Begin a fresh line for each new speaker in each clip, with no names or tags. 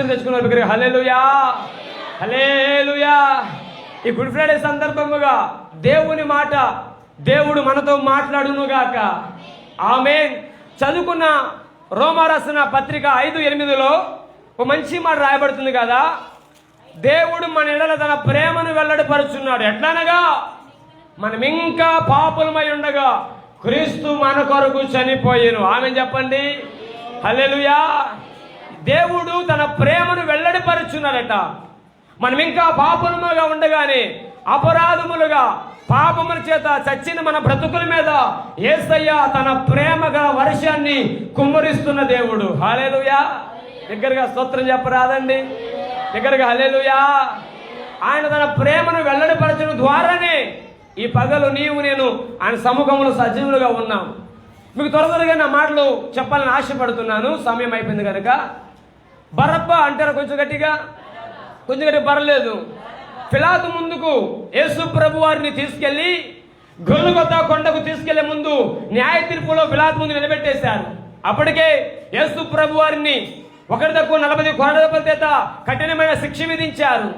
తెచ్చుకున్నారు దగ్గర. హల్లెలూయా, హల్లెలూయా. ఈ గుడ్ ఫ్రైడే సందర్భముగా దేవుని మాట, దేవుడు మనతో మాట్లాడునుగాక. ఆమేన్. చదువుకున్న రోమా రాసిన పత్రిక 5:8 ఒక మంచి మాట రాయబడుతుంది కదా. దేవుడు మన ఎడల తన ప్రేమను వెల్లడిపరుచున్నాడు. ఎట్లనగా మనం ఇంకా పాపులమై ఉండగా క్రీస్తు మన కొరకు చనిపోయేను. ఆమేన్ చెప్పండి. హల్లెలూయా. దేవుడు తన ప్రేమను వెల్లడిపరుచున్నాడట. మనం ఇంకా పాపులముగా ఉండగానే అపరాధములుగా పాపముల చేత చచ్చిన మన బ్రతుకుల మీద యేసయ్య తన ప్రేమ గల వర్షాన్ని కుమ్మరిస్తున్న దేవుడు. హల్లెలూయా. దగ్గరగా స్తోత్రం చెప్పరాదండి. దగ్గరగా హల్లెలూయా. ఆయన తన ప్రేమను వెల్లడిపరచడం ద్వారానే ఈ పగలు నీవు నేను ఆయన సముఖంలో సజీవులుగా ఉన్నాం. మీకు త్వరగా నా మాటలు చెప్పాలని ఆశపడుతున్నాను, సమయం అయిపోయింది కనుక. బరబ్బా అంటారు కొంచెం గట్టిగా, కొంచెం గట్టిగా పర్లేదు. పిలాతు ముందుకు యేసు ప్రభు వారిని తీసుకెళ్లి గొల్గొతా కొండకు తీసుకెళ్లే ముందు న్యాయ తీర్పులో పిలాతు ముందు నిలబెట్టేశారు. అప్పటికే యేసు ప్రభు వారిని ఒకరి తక్కువ 40 కొరడాల చేత కఠినమైన శిక్ష విధించారు.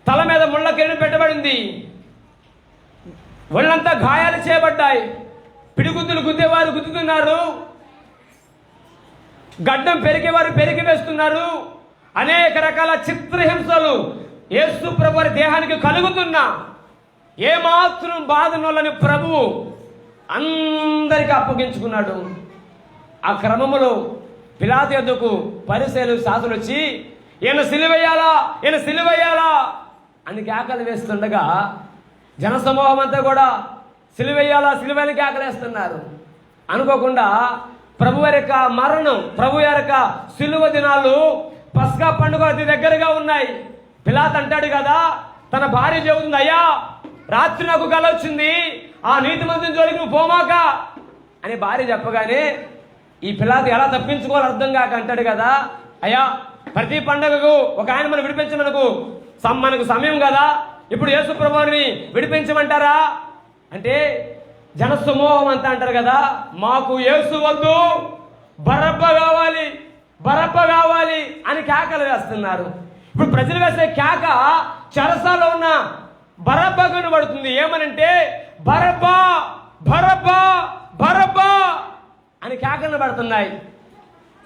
తల మీద ముళ్ళ కిరీటం పెట్టబడింది. ఒళ్ళంతా గాయాలు చేయబడ్డాయి. పిడిగుద్దులు గుద్దేవారు గుద్దుతున్నారు, గడ్డం పెరిగేవారు పెరిగి వేస్తున్నారు. అనేక రకాల చిత్రహింసలు యేసు ప్రభు వారి దేహానికి కలుగుతున్నా ఏమాత్రం బాధనోళ్ళని ప్రభువు అందరికీ అప్పగించుకున్నాడు. ఆ క్రమములో పిలాతు యొద్దకు పరిసయ్యులు శాస్త్రులు వచ్చి ఈయన సిలువేయాలా, ఈయన సిలువేయాలా అని కేకలు వేస్తుండగా జనసమూహం అంతా కూడా సిలువేయాలా సిలువేయాలని కేకలేస్తున్నారు. అనుకోకుండా ప్రభు వారి యొక్క మరణం, ప్రభు వారి యొక్క సిలువ దినాలు పస్కా పండుగ అతి దగ్గరగా ఉన్నాయి. పిలాతు అంటాడు కదా, తన భార్య చెబుతుంది, అయ్యా రాత్రి నాకు కల వచ్చింది, ఆ నీతిమంతుని జోలికి నువ్వు పోమాక అని భార్య చెప్పగానే ఈ పిలాతు ఎలా తప్పించుకోవాలో అర్థం కాక అంటాడు కదా, అయ్యా ప్రతి పండుగకు ఒక ఆయన మనం విడిపించమనకు మనకు సమయం కదా, ఇప్పుడు యేసు ప్రభువుని విడిపించమంటారా అంటే జనసమూహం అంతా అంటారు కదా, మాకు యేసు వద్దు, బరబ్బ కావాలి, బరబ్బ కావాలి అని కేకలు వేస్తున్నారు. ఇప్పుడు ప్రజలు వేసే కేక చెరసాలో ఉన్న బరబ్బా కనబడుతుంది. ఏమనంటే బరబ్బా బరబ్బా బరబ్బా అని కేకలు పడుతున్నాయి.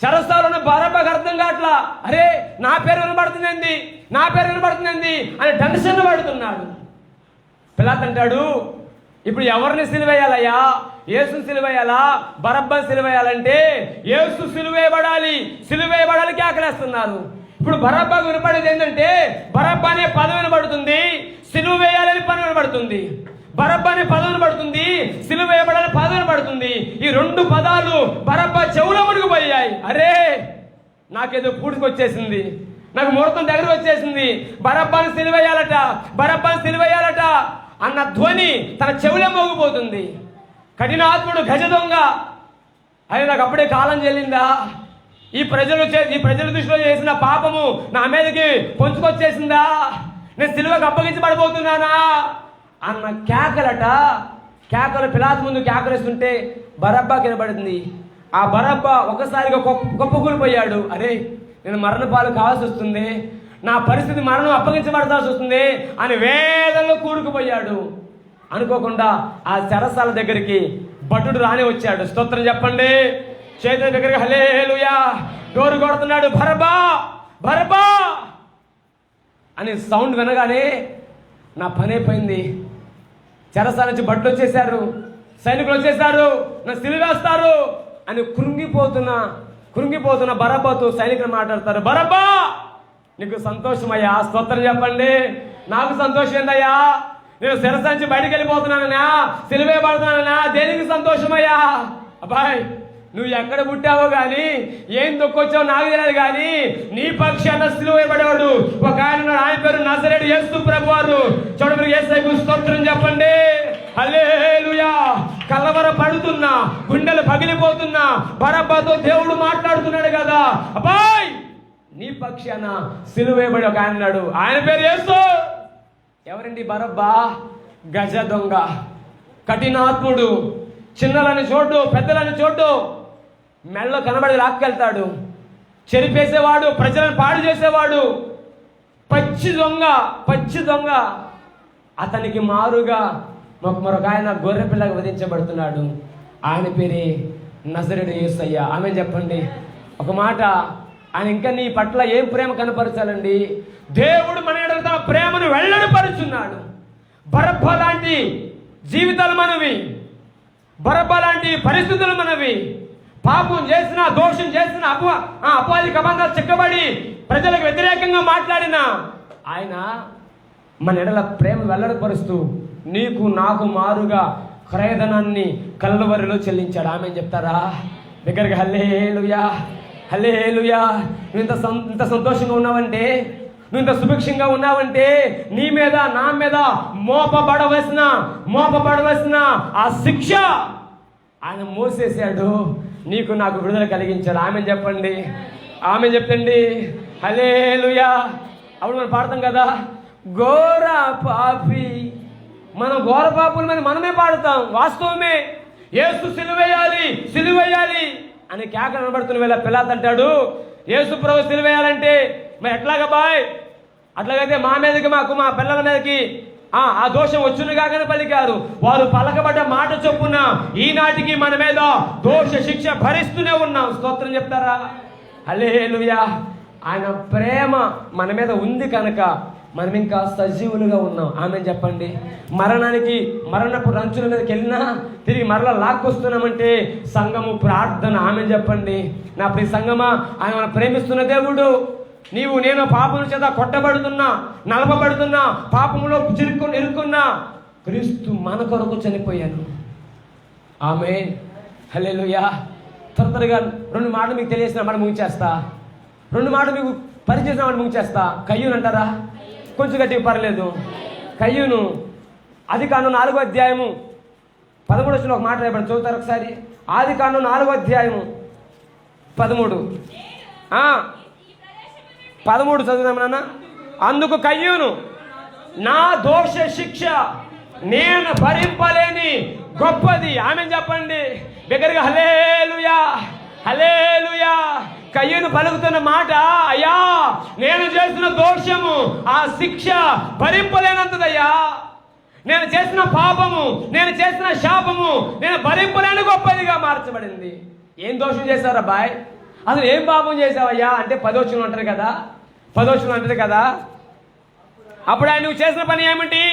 చెరసాలో ఉన్న బరబ్బాకి అర్థం కావట్లా, అరే నా పేరు వినబడుతుందండి, నా పేరు వినబడుతుందండి అని టెన్షన్ పడుతున్నాడు. పిలాతు అంటాడు, ఇప్పుడు ఎవరిని సిలువేయాలయ్యా, యేసుని సిలువేయాలా బరబ్బని సిలువేయాలంటే యేసు సిలువేయబడాలి, సిలువేయబడాలి కేకలేస్తున్నారు. ఇప్పుడు బరబ్బాకు వినపడేది ఏంటంటే బరబ్బా అనే పదం వినబడుతుంది, సిలువ వేయాలని పదం వినబడుతుంది. బరబ్బా అనే పదం వినబడుతుంది, సిలువ వేయబడాలని పదం వినబడుతుంది. ఈ రెండు పదాలు బరబ్బా చెవులో మునిగిపోయాయి. అరే నాకేదో పూడుకొచ్చేసింది, నాకు ముహూర్తం దగ్గర వచ్చేసింది, బరబ్బాని సిలువేయాలట, బరబ్బాని సిలువేయాలట అన్న ధ్వని తన చెవులో మోగిపోతుంది. కఠినాత్ముడు గజ దొంగ అది నాకు అప్పుడే కాలం చెల్లిందా, ఈ ప్రజల దృష్టిలో చేసిన పాపము నా మీదకి పొంచుకొచ్చేసిందా, నేను సిలువకు అప్పగించబడబోతున్నానా అన్న కేకలట. కేకలు పిలాతు ముందు కేకలేస్తుంటే బరబ్బా కనబడింది. ఆ బరబ్బా ఒకసారిగా కుప్పకూలిపోయాడు. అరే నేను మరణపాలు కావాల్సి వస్తుంది, నా పరిస్థితి మరణం అప్పగించబడాల్సి వస్తుంది అని వేదనలో కూరుకుపోయాడు. అనుకోకుండా ఆ చెరసాల దగ్గరికి భటుడు రాని వచ్చాడు. స్తోత్రం చెప్పండి. చేతుల దగ్గరికి హల్లెలూయా డోరు కొడుతున్నాడు. బరబ్బా బరబ్బా అని సౌండ్ వినగానే నా పని అయిపోయింది. చెరసాల నుంచి భటులు వచ్చేసారు, సైనికులు వచ్చేసారు, నా సిలువేస్తారు అని కృంగిపోతున్న బరబ్బాతో సైనికులు మాట్లాడతారు. బరబ్బా నీకు సంతోషమయ్యా, స్తోత్రం చెప్పండి. నాకు సంతోషం ఏందయ్యా, నేను చెరసాల నుంచి బయటికి వెళ్ళిపోతున్నానన్నా, సిలువే పడుతున్నానన్నా, దేనికి సంతోషమయ్యా? అబ్బాయి నువ్వు ఎక్కడ పుట్టావో కానీ ఏం దొక్కొచ్చావో నాకు తెలియదు కానీ నీ పక్షాన సిలువ వేయబడేవాడు ఒక ఆయన, ఆయన పేరు నజరేయుడు యేసు ప్రభువారు. చూడండి యేసయ్యకు స్తోత్రం చెప్పండి. హల్లెలూయా. కలవర పడుతున్నా, గుండెలు పగిలిపోతున్నా బరబ్బాతో దేవుడు మాట్లాడుతున్నాడు కదా, అబ్బాయ్ నీ పక్షాన సిలువ వేయబడి ఒక ఆయన ఉన్నాడు, ఆయన పేరు యేసు. ఎవరండి బరబ్బా? గజ దొంగ, కఠినాత్ముడు, చిన్నలని చోటు పెద్దలని చోటు మెళ్ళలో కనబడి లాక్కెళ్తాడు. చెరిపేసేవాడు, ప్రజలను పాడు చేసేవాడు, పచ్చి దొంగ. అతనికి మారుగా మరొక ఆయన గొర్రె పిల్లగా వధించబడుతున్నాడు. ఆయన పేరే నజరేయుడు యేసయ్య. ఆమె చెప్పండి ఒక మాట, ఆయన ఇంకా నీ పట్ల ఏం ప్రేమ కనపరచాలండి? దేవుడు మన ఎడల తన ప్రేమను వెల్లడిపరుచున్నాడు. బరబ్బా లాంటి జీవితాలు మనవి, బరబ్బా లాంటి పరిస్థితులు మనవి. పాపం చేసిన, దోషం చేసిన, అపవాది కబంధాలు చెక్కబడి ప్రజలకు వ్యతిరేకంగా మాట్లాడిన ఆయన మన ఎడల ప్రేమ వెల్లడిపరుస్తూ నీకు నాకు మారుగా క్రయధనాన్ని కల్వరిలో చెల్లించాడు. ఆమె చెప్తారా దగ్గరగా? హల్లెలూయా, హల్లెలూయా. నువ్వు ఇంత సంతోషంగా ఉన్నావంటే, నువ్వు ఇంత సుభిక్షంగా ఉన్నావంటే నీ మీద నా మీద మోపబడవలసిన ఆ శిక్ష ఆయన మోసేసాడు. నీకు నాకు విడుదల కలిగించాడు. ఆమె చెప్పండి, ఆమె చెప్పండి. హల్లెలూయా. అప్పుడు మనం పాడతాం కదా, ఘోర పాపి. మనం ఘోర పాపుల మీద మనమే పాడతాం. వాస్తవమే. యేసు సిలువేయాలి అని కేక నిలబడుతున్న వేళ పిలాతు అంటాడు, యేసు ప్రభు సిలువేయాలంటే మరి ఎట్లాగా బాయ్? అట్లాగైతే మా మీదకి, మా పిల్లల మీదకి ఆ దోషం వచ్చును కాకని పలికారు. వారు పలకబడ్డ మాట చొప్పున ఈనాటికి మన మీద దోష శిక్ష భరిస్తూనే ఉన్నాం. స్తోత్రం చెప్తారా? హల్లెలూయా. ఆయన ప్రేమ మన మీద ఉంది కనుక మనం ఇంకా సజీవులుగా ఉన్నాం. ఆమె చెప్పండి. మరణపు రంచుల మీదకి వెళ్ళినా తిరిగి మరలా లాక్కొస్తున్నామంటే సంఘము ప్రార్థన. ఆమె చెప్పండి. నా ప్రియ సంఘమా, ఆయన మనం ప్రేమిస్తున్న దేవుడు. నీవు నేను పాపం చేత కొట్టబడుతున్నా, నలపబడుతున్నా, పాపంలో ఇరుక్కున్నా, క్రీస్తు మన కొరకు చనిపోయాను. ఆమేన్, హల్లెలూయా. త్వరగా 2 మాటలు మీకు తెలియజేసిన మాట ముగించేస్తా. 2 మాటలు మీకు పరిచయం మాట ముగించేస్తా. కయ్యూను అంటారా? కొంచెం గట్టిగా పర్లేదు. కయ్యూను ఆదికాండం 4వ అధ్యాయము 13 వచ్చిన ఒక మాట రాయబడి చదువుతారు ఒకసారి. ఆదికాండం 4వ అధ్యాయము 13 చదువుదాం నాన్న. అందుకు కయ్యూను, నా దోష శిక్ష నేను భరింపలేని గొప్పది. ఆమె చెప్పండి దగ్గరగా. హల్లెలూయా, హల్లెలూయా. కయ్యూను పలుకుతున్న మాట, అయ్యా నేను చేసిన దోషము, ఆ శిక్ష భరింపలేనంతదయ్యా. నేను చేసిన పాపము, నేను చేసిన శాపము నేను భరింపలేని గొప్పదిగా మార్చబడింది. ఏం దోషం చేశారా బాయ్? అసలు ఏం పాపం చేశావయ్యా అంటే 10వ వచనం అంటారు కదా. అప్పుడు ఆయన నువ్వు చేసిన పని ఏమిటి?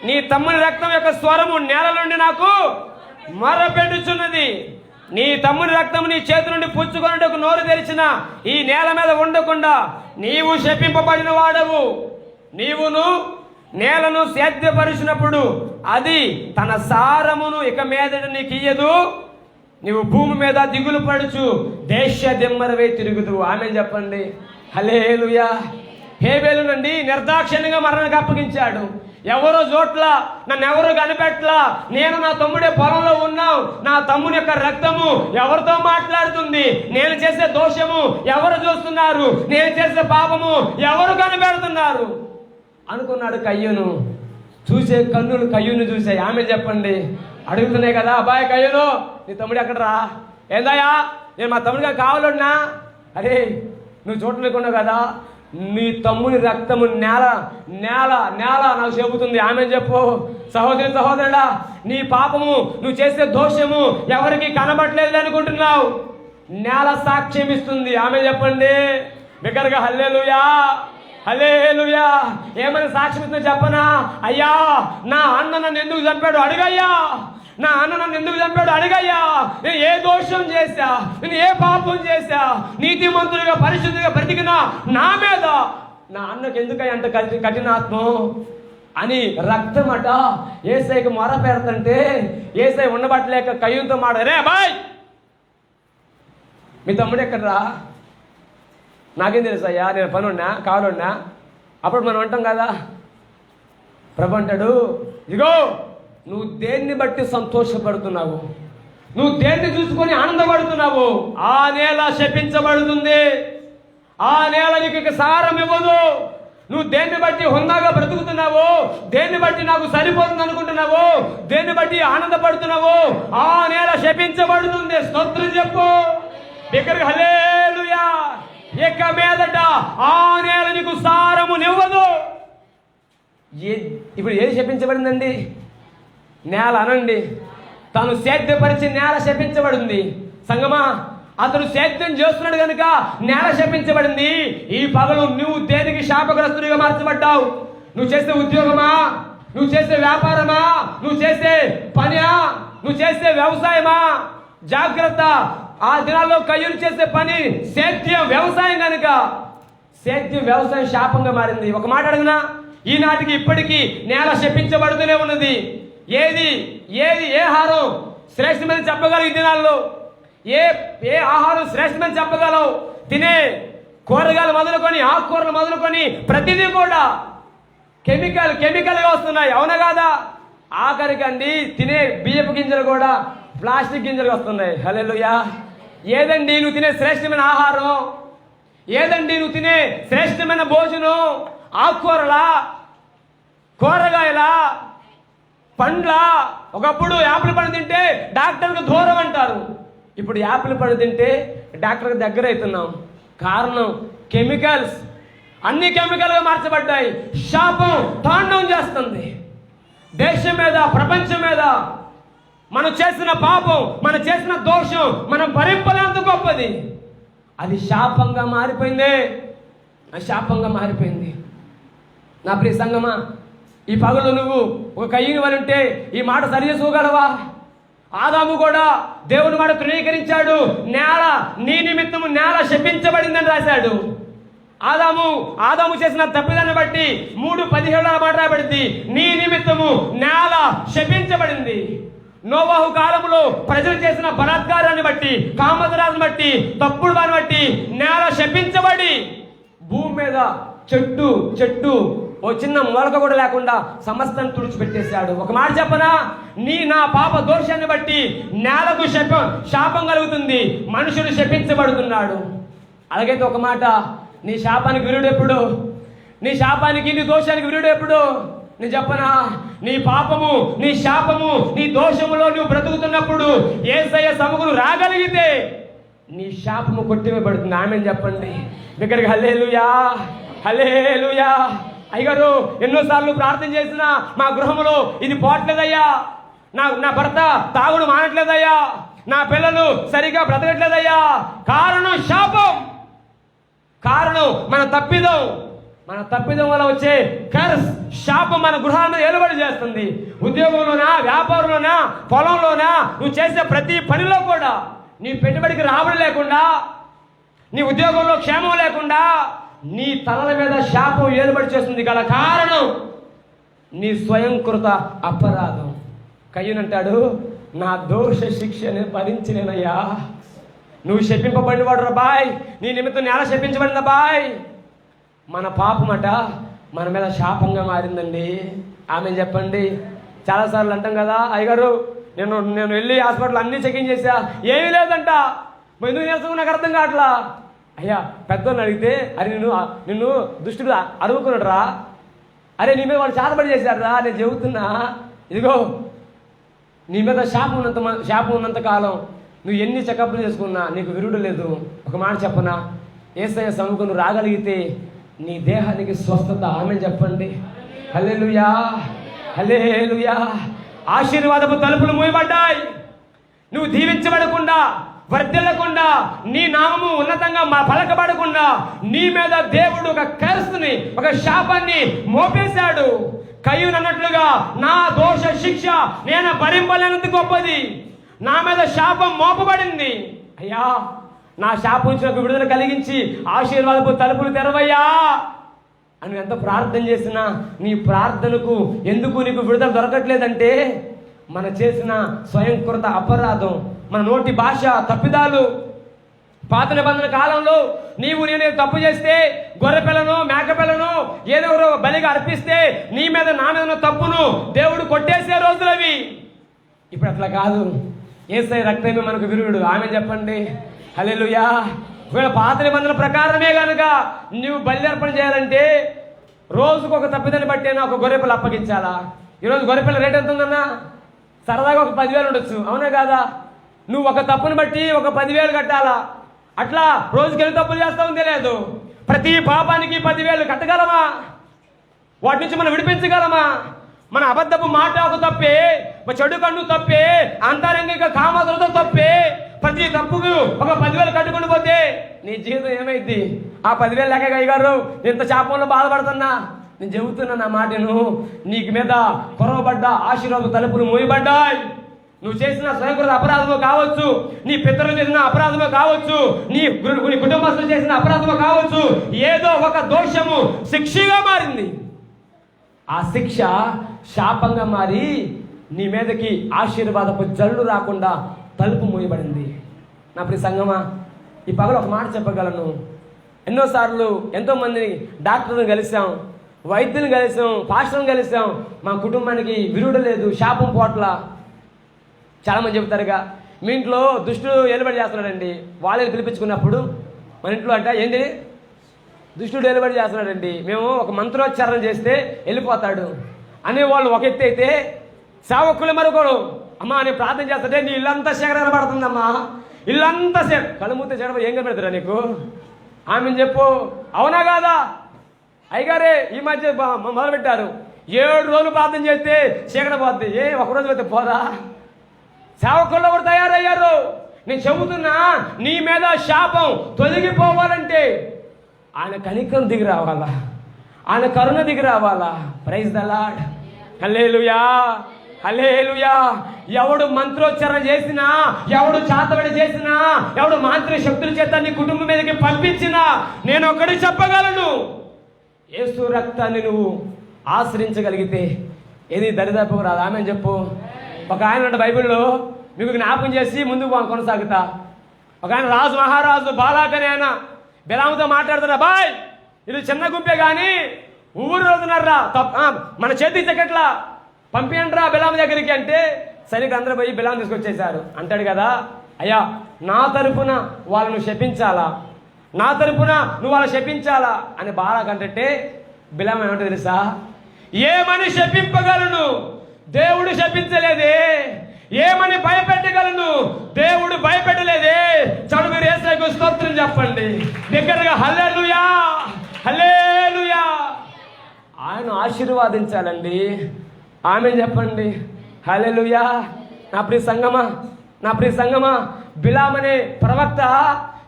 నీ తమ్ముని రక్తం యొక్క స్వరము నేల నుండి నాకు మొరపెట్టుచున్నది. నీ తమ్ముని రక్తం నీ చేతి నుండి పుచ్చుకొనుటకు నోరు తెరిచిన ఈ నేల మీద ఉండకుండా నీవు శపింపబడిన వాడవు. నీవును నేలను సేద్యపరిచినప్పుడు అది తన సారమును ఇక మీదట నీకు ఇయ్యదు. నీవు భూమి మీద దిగులు పడుచు దేశ దిమ్మరవే తిరుగుదు. ఆమె చెప్పండి. హల్లెలూయా. హేబేలు నుండి నిర్దాక్షిణ్యంగా మరణానికి అప్పగించాడు. ఎవరో చోట్ల నన్ను ఎవరు కనిపెట్టలా. నేను నా తమ్ముడే పొలంలో ఉన్నాం. నా తమ్ముని యొక్క రక్తము ఎవరితో మాట్లాడుతుంది? నేను చేసే దోషము ఎవరు చూస్తున్నారు? నేను చేసే పాపము ఎవరు కనిపెడుతున్నారు అనుకున్నాడు కయ్యూను. చూసే కన్నులు కయ్యూను చూసాయి. ఆమె చెప్పండి. అడుగుతున్నాయి కదా, అబ్బాయి కయ్యూను నీ తమ్ముడు ఎక్కడరా? ఏందయ్యా నేను మా తమ్ముడిగా కావాలన్నా? అరే నువ్వు చూడలేకున్నావు కదా, నీ తమ్ముని రక్తము నేల నాకు చెబుతుంది. ఆమె చెప్పు. సహోదరుడా, నీ పాపము, నువ్వు చేసే దోషము ఎవరికి కనబడలేదు అనుకుంటున్నావు. నేల సాక్ష్యం ఇస్తుంది. ఆమె చెప్పండి బిగ్గరగా. హల్లెలూయా, హల్లెలూయా. ఏమైనా సాక్ష్యం ఇస్తుందో చెప్పనా? అయ్యా నా అన్న నన్ను ఎందుకు చంపాడు అడుగయ్యా. నా అన్న నన్ను ఎందుకు చంపాడు అడుగయ్యా. నేను ఏ దోషం చేశా, నేను ఏ పాపం చేశా, నీతిమంతుడిగా పరిశుద్ధిగా బ్రతికినా నా మీద నా అన్నకు ఎందుకయ్యా అంత కఠినాత్మం అని రక్తమట యేసయ్యకు మొర పెడుతుంటే యేసయ్య ఉండబట్టలేక కయ్యూనుతో మాట, రే బాయ్ మీ తమ్ముడు ఎక్కడరా? నాకేం తెలుసు అయ్యా, నేను పనున్నా కావాలన్నా. అప్పుడు మనం అంటాం కదా, ప్రభు అంటాడు, ఇదిగో నువ్వు దేన్ని బట్టి సంతోషపడుతున్నావు, నువ్వు దేన్ని చూసుకొని ఆనందపడుతున్నావు, ఆ నేల శపించబడుతుంది. ఆ నేల నీకు సారం ఇవ్వదు. నువ్వు దేన్ని బట్టి హుందాగా బ్రతుకుతున్నావు, దేన్ని బట్టి నాకు సరిపోతుంది అనుకుంటున్నావు, దేన్ని బట్టి ఆనందపడుతున్నావు, ఆ నేల శపించబడుతుంది. స్తోత్రం చెప్పు బిగ్గరగా. హల్లెలూయా. ఇక మీదట ఆ నేల నీకు సారము నివ్వదు. ఇప్పుడు ఏది శపించబడిందండి? నేల అనండి. తను సేద్యపరిచి నేల శపించబడింది. సంగమా, అతడు సేద్యం చేస్తున్నాడు కనుక నేల శపించబడింది. ఈ పగలు నువ్వు దేనికి శాపగ్రస్తుడిగా మార్చబడ్డావు? నువ్వు చేసే ఉద్యోగమా? నువ్వు చేసే వ్యాపారమా? నువ్వు చేసే పనియా? నువ్వు చేసే వ్యవసాయమా? జాగ్రత్త. ఆ దినాల్లో కయ్యూరు చేసే పని సేద్యం, వ్యవసాయం కనుక సేద్యం, వ్యవసాయం శాపంగా మారింది. ఒక మాట అడిగినా, ఈనాటికి ఇప్పటికీ నేల శపించబడుతూనే ఉన్నది. ఏది ఏది ఏ ఆహారం శ్రేష్టమని చెప్పగలవు? ఈ దినాల్లో ఏ ఆహారం శ్రేష్టమని చెప్పగలవు? తినే కూరగాయలు మొదలుకొని, ఆకుకూరలు మొదలుకొని ప్రతిదీ కూడా కెమికల్గా వస్తున్నాయి. అవునా కాదా? ఆఖరికండి తినే బియ్యపు గింజలు కూడా ప్లాస్టిక్ గింజలు వస్తున్నాయి. హల్లెలూయా. ఏదండి నువ్వు తినే శ్రేష్టమైన ఆహారం? ఏదండి నువ్వు తినే శ్రేష్టమైన భోజనం? ఆకుకూరలా, కూరగాయలా, పండ్లా? ఒకప్పుడు యాపిల్ పండు తింటే డాక్టర్కు దూరం అంటారు. ఇప్పుడు యాపిల్ పండు తింటే డాక్టర్కి దగ్గర అవుతున్నాం. కారణం కెమికల్స్. అన్ని కెమికల్గా మార్చబడ్డాయి. శాపం తాండవం చేస్తుంది దేశం మీద, ప్రపంచం మీద. మనం చేసిన పాపం, మనం చేసిన దోషం మనం భరింపలేంత గొప్పది. అది శాపంగా మారిపోయింది. శాపంగా మారిపోయింది. నా ప్రియ సంగమా, ఈ పగలు నువ్వు ఒక కయ్యని వలి ఉంటే ఈ మాట సరి చేసుకోగలవా? ఆదాము కూడా దేవుని మాట తృణీకరించాడు. నేల నీ నిమిత్తము నేల శపించబడిందని రాశాడు. ఆదాము చేసిన తప్పిదాన్ని బట్టి 3:17 మాట రాబడింది, నీ నిమిత్తము నేల శపించబడింది. నోవాహు కాలంలో ప్రజలు చేసిన బలాత్కారాన్ని బట్టి, కామధరాన్ని బట్టి, తప్పుడు వారిని బట్టి నేల శపించబడి భూమి మీద చెట్టు ఓ చిన్న మొలక కూడా లేకుండా సమస్తాన్ని తుడిచిపెట్టేశాడు. ఒక మాట చెప్పనా, నా పాప దోషాన్ని బట్టి నేలకు శాపం కలుగుతుంది. మనుషులు శపించబడుతున్నాడు. అలాగైతే ఒక మాట, నీ శాపానికి విరుడెప్పుడు? నీ శాపానికి, నీ దోషానికి విరుడెప్పుడు? నేను చెప్పనా, నీ పాపము, నీ శాపము, నీ దోషములో నువ్వు బ్రతుకుతున్నప్పుడు యేసయ్య సముఖముకు రాగలిగితే నీ శాపము కొట్టివేయబడుతుంది. ఆమేన్ చెప్పండి దగ్గరికి. హల్లెలూయా, హల్లెలూయా. అయ్యగారు, ఎన్నోసార్లు ప్రార్థన చేసినా మా గృహంలో ఇది పోవట్లేదయ్యా, నా భర్త తాగుడు మానట్లేదయ్యా, నా పిల్లలు సరిగా బ్రతకట్లేదయ్యా. కారణం శాపం. కారణం మన తప్పిదం వల్ల వచ్చే కర్స్, శాపం మన గృహాన్ని ఏలుబడి చేస్తుంది. ఉద్యోగంలోనా, వ్యాపారంలోనా, పొలంలోనా, నువ్వు చేసే ప్రతి పనిలో కూడా నీ పెట్టుబడికి రాబడి లేకుండా, నీ ఉద్యోగంలో క్షేమం లేకుండా నీ తలల మీద శాపం ఏలుబడి చేస్తుంది. గల కారణం నీ స్వయంకృత అపరాధం. కయ్యనంటాడు, నా దోష శిక్షని భరించినేనయ్యా. నువ్వు శపింపబడినవాడు రా బాయ్, నీ నిమిత్తం నేల శపించబడిందా బాయ్. మన పాపమట మన మీద శాపంగా మారిందండి. ఆమె చెప్పండి. చాలాసార్లు అంటాం కదా, అయ్యగారు నేను వెళ్ళి హాస్పిటల్ అన్నీ చెకింగ్ చేశా, ఏమీ లేదంట. ఎందుకు చేస్తావు నాకు అర్థం కావట్లా. అయ్యా, పెద్దోళ్ళని అడిగితే, అరే నిన్ను దుష్టుడు అడుగుకున్నాడు రా, అరే నీ మీద వాళ్ళు శాపపడి చేశారు రా. నేను చెబుతున్నా, ఇదిగో నీ మీద శాపం ఉన్నంత కాలం నువ్వు ఎన్ని చెకప్లు చేసుకున్నా నీకు విరుడు లేదు. ఒక మాట చెప్పనా, యేసయ్య సముఖం నువ్వు రాగలిగితే నీ దేహానికి స్వస్థత. ఆమె చెప్పండి. హల్లెలూయా, హల్లెలూయా. ఆశీర్వాదపు తలుపులు మూయబడ్డాయి. నువ్వు దీవించబడకుండా, వర్ధిల్లకుండా, నీ నామము ఉన్నతంగా పలకబడకుండా నీ మీద దేవుడు ఒక కర్స్ని, ఒక శాపాన్ని మోపేశాడు. కయ్యూను అన్నట్లుగా నా దోష శిక్ష నేను భరింపలేనంత గొప్పది. నా మీద శాపం మోపబడింది. అయ్యా, నా శాపం నుంచి విడుదల కలిగించి ఆశీర్వాదపు తలుపులు తెరవయ్యా అని ఎంత ప్రార్థన చేసినా నీ ప్రార్థనకు ఎందుకు నీకు విడుదల దొరకట్లేదంటే మన చేసిన స్వయంకృత అపరాధం, మన నోటి భాష తప్పిదాలు. పాత నిబంధన కాలంలో నేను తప్పు చేస్తే గొర్రెపిల్లను, మేకపిల్లను ఏదో బలిగా అర్పిస్తే నీ మీద నా మీద ఉన్న తప్పును దేవుడు కొట్టేసే రోజులవి. ఇప్పుడు అట్లా కాదు. యేసయ్య రక్తమే మనకు విరుగుడు. ఆమె చెప్పండి. హల్లెలూయా. ఒకవేళ పాత నిబంధన ప్రకారమే కనుక నువ్వు బలి అర్పణ చేయాలంటే రోజుకు ఒక తప్పిదాన్ని బట్టేనా ఒక గొర్రెపిల్ల అప్పగించాలా? ఈరోజు గొర్రెపిల్ల రేట్ ఎంత ఉందన్నా? సరదాగా ఒక 10,000 ఉండొచ్చు. అవునా కాదా? నువ్వు ఒక తప్పుని బట్టి ఒక 10,000 కట్టాలా? అట్లా రోజుకి ఎన్ని తప్పులు చేస్తామో తెలియదు. ప్రతి పాపానికి 10,000 కట్టగలమా? వాటి నుంచి మనం విడిపించగలమా? మన అబద్ధపు మాట ఒక తప్పే, చెడు కన్ను తప్పే, అంతరంగిక కామతులతో తప్పే, ప్రతి తప్పుకు ఒక 10,000 కట్టుకుని పోతే నీ జీవితం ఏమైంది? ఆ 10,000 లెక్క అయ్యగారు ఇంత శాపంలో బాధపడుతున్నా, నేను చెబుతున్నా నా మాటను, నీకు మీద కొరవబడ్డ ఆశీర్వాద తలుపులు మూయబడ్డాయి. నువ్వు చేసిన స్వయంకృత అపరాధము కావచ్చు, నీ పితరులు చేసిన అపరాధము కావచ్చు, నీ కుటుంబస్తులు చేసిన అపరాధము కావచ్చు, ఏదో ఒక దోషము శిక్షగా మారింది. ఆ శిక్ష శాపంగా మారి నీ మీదకి ఆశీర్వాదపు జల్లు రాకుండా తలుపు మూయబడింది. నా ప్రియ సంగమా, ఈ పగలు ఒక మాట చెప్పగలను. ఎన్నోసార్లు ఎంతోమందిని డాక్టర్ని కలిసాం, వైద్యుని కలిసాం, పాస్టర్ని కలిసాం. మా కుటుంబానికి విరుడు లేదు, శాపం పోట్ల. చాలామంది చెబుతారుగా, మీ ఇంట్లో దుష్టుడు ఏలుబడి చేస్తున్నాడండి. వాళ్ళని పిలిపించుకున్నప్పుడు మన ఇంట్లో అంటే ఏంటి, దుష్టుడు ఏలుబడి చేస్తున్నాడండి, మేము ఒక మంత్రోచ్చారణ చేస్తే వెళ్ళిపోతాడు అనేవాళ్ళు ఒక ఎత్తి అయితే, సేవకులు మరొకరు అమ్మా నేను ప్రార్థన చేస్తుంటే నీ ఇల్లంతా శేఖరణ పడుతుందమ్మా, ఇల్లంతా కళ్ళు మూతే చెడవ ఏం కనబెడతారా నీకు? ఆమెను చెప్పు. అవునా కాదా? అయ్యగారే ఈ మధ్య మొదలుపెట్టారు, 7 రోజులు ప్రార్థన చేస్తే చీకట పోద్ది. ఒకరోజు అయితే పోదా? సేవకుల్లో కూడా తయారయ్యారు. నేను చెబుతున్నా, నీ మీద శాపం తొలగిపోవాలంటే ఆయన కనికరం దిగి రావాలా, ఆయన కరుణ దిగి రావాలా. Praise the Lord. Hallelujah, hallelujah. ఎవడు మంత్రోచ్చారణ చేసినా, ఎవడు చాతబడి చేసినా, ఎవడు మాంత్రిక శక్తుల చేత నీ కుటుంబం మీదకి పంపించినా, నేను ఒకటి చెప్పగలను, యేసు రక్తాన్ని నువ్వు ఆశ్రయించగలిగితే ఏది దరిదాపుకు రాదు. ఆమె చెప్పు. ఒక ఆయన బైబిల్లో మీకు జ్ఞాపకం చేసి ముందుకు కొనసాగుతా. ఒక ఆయన రాజు, మహారాజు బాలాక్ అనే ఆయన బిలాముతో మాట్లాడుతున్నా, బాయ్ ఇది చిన్న గుంపే కానీ ఊరు రోజున్నారా, మన చేతి చెక్కట్లా పంపియండిరా బిలాము దగ్గరికి అంటే సరిగ్గా అందరూ పోయి బిలాము తీసుకొచ్చేసారు. అంటాడు కదా, అయ్యా నా తరపున వాళ్ళను శపించాలా, నా తరపున నువ్వు వాళ్ళని శపించాలా అని బాలాక్ అంటే బిలాము ఏమంటే తెలుసా, ఏమని శపింపగలను, దేవుడు శపించలేదే. ఏమని భయపెట్టగలను, దేవుడు భయపెట్టలేదే. చడు మీరు యేసుకు స్తోత్రం చెప్పండి దగ్గరగా. హల్లెలూయా, హల్లెలూయా. ఆయన ఆశీర్వాదించాలండి. ఆమె చెప్పండి. హల్లెలూయా. నా ప్రియ సంగమా, నా ప్రియ సంగమా, బిలాము అనే ప్రవక్త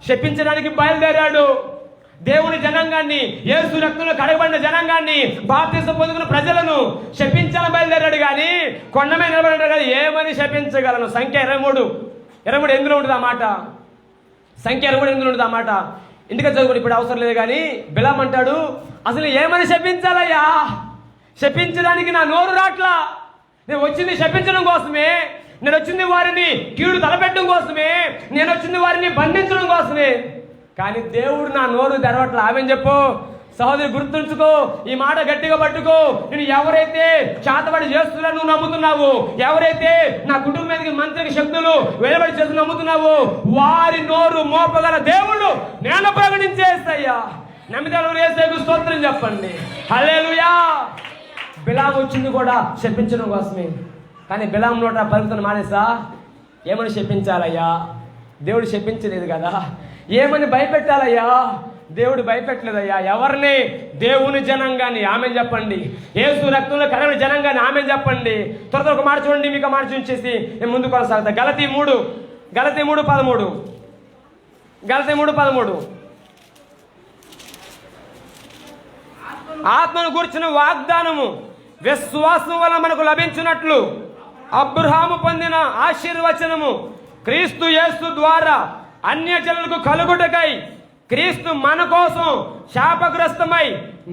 శపించడానికి బయలుదేరాడు. దేవుని జనాంగాన్ని, యేసు రక్తంలో కడగబడిన జనాంగాన్ని, బాప్తిసం పొందుకున్న ప్రజలను శపించాలని బయలుదేరాడు. కానీ కొండ మీద నిలబడ్డాడు కదా, ఏమని శపించగలను? సంఖ్య 23 ఎందులో ఉంటుంది ఆ మాట? సంఖ్య 23 ఎందులో ఉంటుంది ఆ మాట? ఇంటికి చదువుకుని ఇప్పుడు అవసరం లేదు. కానీ బిలాము అంటాడు, అసలు ఏమని శపించాలయ్యా? శపించడానికి నా నోరు రాట్లా. నేను వచ్చింది శపించడం కోసమే, నేను వచ్చింది వారిని కీడు తలపెట్టడం కోసమే, నేను వచ్చింది వారిని బంధించడం కోసమే. కానీ దేవుడు నా నోరు తెరవట్లా. ఆమె చెప్పు. సహోదరి గుర్తుంచుకో, ఈ మాట గట్టిగా పట్టుకో. నేను ఎవరైతే చాతబడి చేస్తున్నా నువ్వు నమ్ముతున్నావు, ఎవరైతే నా కుటుంబానికి మంత్రిక శక్తులు వెలువడి చేస్తూ నమ్ముతున్నావు, వారి నోరు మోపగల దేవుడు నేను ప్రకటించేస్తాయ్యా. నమ్మిదలు యేసుకు స్తోత్రం చెప్పండి. హల్లెలూయా. బిలాము వచ్చింది కూడా శపించడం కోసమే. కానీ బిలాము నోట పలుకుతున్న మానేసా, ఏమని శపించాలయ్యా? దేవుడు శపించలేదు కదా. ఏమని భయపెట్టాలయ్యా? దేవుడు భయపెట్టలేదయ్యా. ఎవరిని? దేవుని జనంగాని. ఆమె చెప్పండి. యేసు రక్తంలో కడగబడిన జనంగాని. ఆమె చెప్పండి. త్వరగా ఒక మాట చూడండి, మీకు మాట చూపించేసి నేను ముందు కొనసాగుతా. గలతీ 3:13 ఆత్మను గూర్చిన వాగ్దానము విశ్వాసం వల్ల మనకు లభించినట్లు అబ్రహాము పొందిన ఆశీర్వచనము క్రీస్తు యేసు ద్వారా అన్యజనులకు కలుగుటకై క్రీస్తు మన కోసం శాపగ్రస్తమై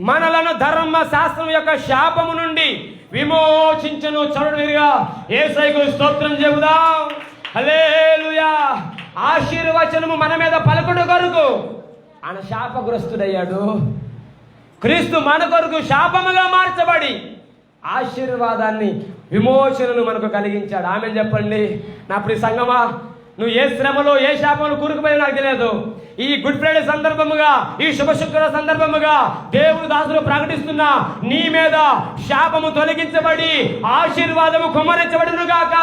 మనలను ధర్మ శాస్త్రం యొక్క శాపము నుండి విమోచించును. చదువుగా యేసయ్యకు స్తోత్రం చెబుదాం. హల్లెలూయా. ఆశీర్వచనము మన మీద పలుకుడు కొరకు ఆయన శాపగ్రస్తుడయ్యాడు. క్రీస్తు మన కొరకు శాపముగా మార్చబడి ఆశీర్వాదాన్ని, విమోచనను మనకు కలిగించాడు. ఆమె చెప్పండి. నా ప్రియ సంగమా, నువ్వు ఏ శ్రమలో ఏ శాపంలో కూరుకుపోయినా నాకు తెలియదు. ఈ గుడ్ ఫ్రైడే సందర్భముగా, ఈ శుభ శుక్ర సందర్భముగా దేవుడు దాసులు ప్రకటిస్తున్నా, నీ మీద శాపము తొలగించబడి ఆశీర్వాదము కుమ్మరించబడును గాక.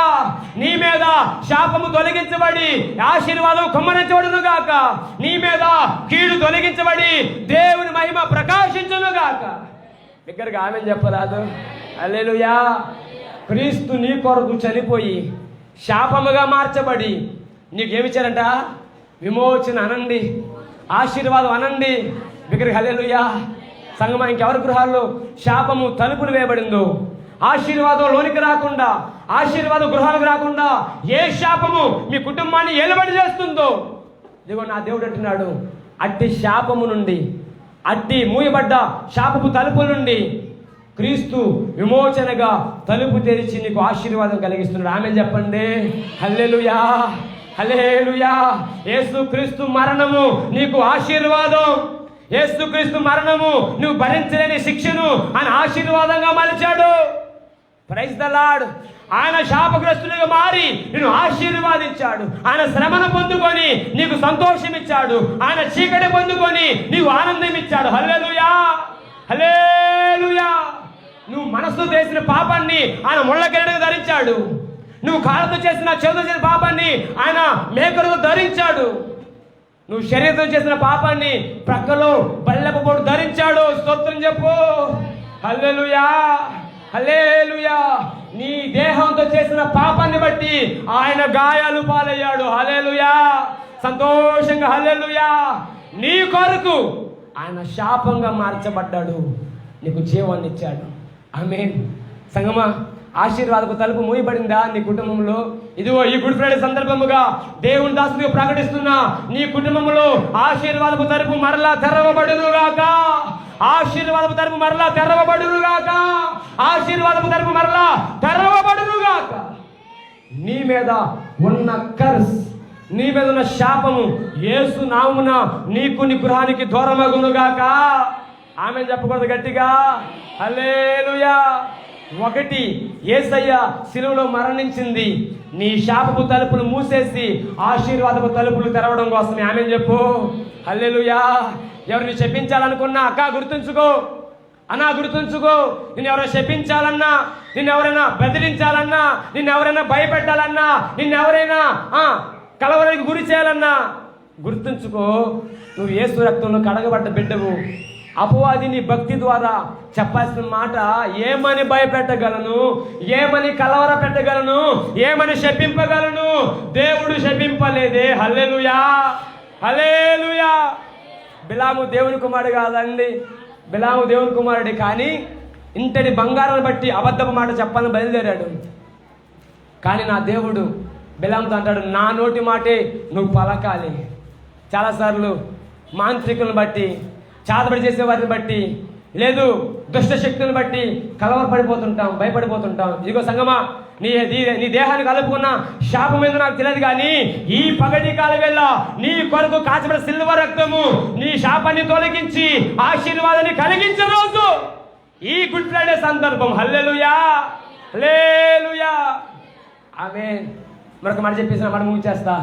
నీ మీద శాపము తొలగించబడి ఆశీర్వాదము కుమ్మరించబడును గాక. నీ మీద కీడు తొలగించబడి దేవుని మహిమ ప్రకాశించును గాక. దగ్గరగా ఆమె చెప్పరాదు. హల్లెలూయా. క్రీస్తు నీ కొరకు చనిపోయి శాపముగా మార్చబడి నీకేమిచ్చారంట? విమోచన అనండి, ఆశీర్వాదం అనండి. బిగ్గరగా హల్లెలూయా. సంగమా, ఇంకెవరి గృహాల్లో శాపము తలుపులు వేయబడిందో, ఆశీర్వాదం లోనికి రాకుండా, ఆశీర్వాదం గృహాలకు రాకుండా ఏ శాపము మీ కుటుంబాన్ని ఏలుబడి చేస్తుందో, ఇదిగో నా దేవుడు అంటున్నాడు, అట్టి శాపము నుండి, అట్టి మూయబడ్డ శాపపు తలుపుల నుండి క్రీస్తు విమోచనగా తలుపు తెరిచి నీకు ఆశీర్వాదం కలిగిస్తున్నాడు. ఆమె చెప్పండి. హల్లెలూయా, హల్లెలూయా. యేసుక్రీస్తు మరణము నీకు ఆశీర్వాదం. యేసుక్రీస్తు మరణము నువ్వు భరించలేని శిక్షను ఆయన ఆశీర్వాదంగా మలిచాడు. Praise the lord. ఆయన శాపగ్రస్తునిగా మారి నిన్ను ఆశీర్వాదించాడు. ఆయన శ్రమను పొందుకొని నీకు సంతోషం ఇచ్చాడు. ఆయన చీకటి పొందుకొని నీకు ఆనందం ఇచ్చాడు. హల్లెలూయా, హల్లెలూయా. నువ్వు మనస్సు చేసిన పాపాన్ని ఆయన ముళ్ళకిరీటంగా ధరించాడు. నువ్వు కాళ్ళతో చేసిన, చేతులతో చేసిన పాపాన్ని ఆయన మేకరుతో ధరించాడు. నువ్వు శరీరంతో చేసిన పాపాన్ని ప్రక్కలో బల్లెపు పొడు ధరించాడు. స్తోత్రం చెప్పు. హల్లెలూయా, హల్లెలూయా. నీ దేహంతో చేసిన పాపాన్ని బట్టి ఆయన గాయాలు పాలయ్యాడు. హల్లెలూయా. సంతోషంగా హల్లెలూయా. నీ కొరకు ఆయన శాపంగా మార్చబడ్డాడు, నీకు జీవాన్ని ఇచ్చాడు. ఆమేన్. సంగమా, ఆశీర్వాదపు తలుపు మూయబడిందా నీ కుటుంబంలో? ఇదిగో ఈ గుడ్ ఫ్రైడే సందర్భముగా దేవుని దాసునిగా ప్రకటిస్తున్నా, నీ కుటుంబంలో ఆశీర్వాదపు తలుపు మరలా తెరవబడునుగాక. ఆశీర్వాదపు తలుపు మరలా తెరవబడునుగాక. ఆశీర్వాదపు తలుపు మరలా తెరవబడునుగాక. నీ మీద ఉన్న కర్స్, నీ మీద ఉన్న శాపము యేసు నామమున నీకు, నీ గృహానికి దూరమగునుగాక. ఆమె చెప్పకూడదు గట్టిగా. హల్లెలూయా. ఒకటి, యేసయ్య శిలువలో మరణించింది నీ శాపపు తలుపులు మూసేసి ఆశీర్వాదపు తలుపులు తెరవడం కోసమే. ఆమె చెప్పు. హల్లెలూయా. ఎవరిని శపించాలనుకున్నా అక్క గుర్తుంచుకో, అన్నా గుర్తుంచుకో. నిన్ను ఎవరైనా శపించాలన్నా, నిన్ను ఎవరైనా బెదిరించాలన్నా, నిన్ను ఎవరైనా భయపెట్టాలన్నా, నిన్ను ఎవరైనా కలవరానికి గురి చేయాలన్నా గుర్తుంచుకో, నువ్వు యేసు రక్తంలో కడగబడ్డ బిడ్డవు. అపవాది నీ భక్తి ద్వారా చెప్పాల్సిన మాట, ఏమని భయపెట్టగలను, ఏమని కలవర పెట్టగలను, ఏమని శపింపగలను? దేవుడు శపింపలేదే. హల్లెలూయా, హల్లెలూయా. బిలాము దేవుని కుమారుడు కాదండి, బిలాము దేవుని కుమారుడే. కానీ ఇంతటి బంగారాన్ని బట్టి అబద్ధపు మాట చెప్పాలని బయలుదేరాడు. కానీ నా దేవుడు బిలాముతో అంటాడు, నా నోటి మాటే నువ్వు పలకాలి. చాలాసార్లు మాంత్రికులను బట్టి, చాదబడి చేసే వారిని బట్టి, లేదు దుష్ట శక్తులను బట్టి కలవరపడిపోతుంటాం, భయపడిపోతుంటాం. ఇదిగో సంగమా, నీ దేహాన్ని కలుపుకున్న శాపం మీద నాకు తెలియదు, కానీ ఈ పగటి కాల వేళ నీ కొరకు కాచబడిన సిల్వ రక్తము నీ శాపాన్ని తొలగించి ఆశీర్వాదాన్ని కలిగించే రోజు ఈ గుడ్ ఫ్రైడే సందర్భం. హల్లెలూయా, హల్లెలూయా. ఆమేన్. మరొక మాట చెప్పేసిన మాట ముగించేస్తా.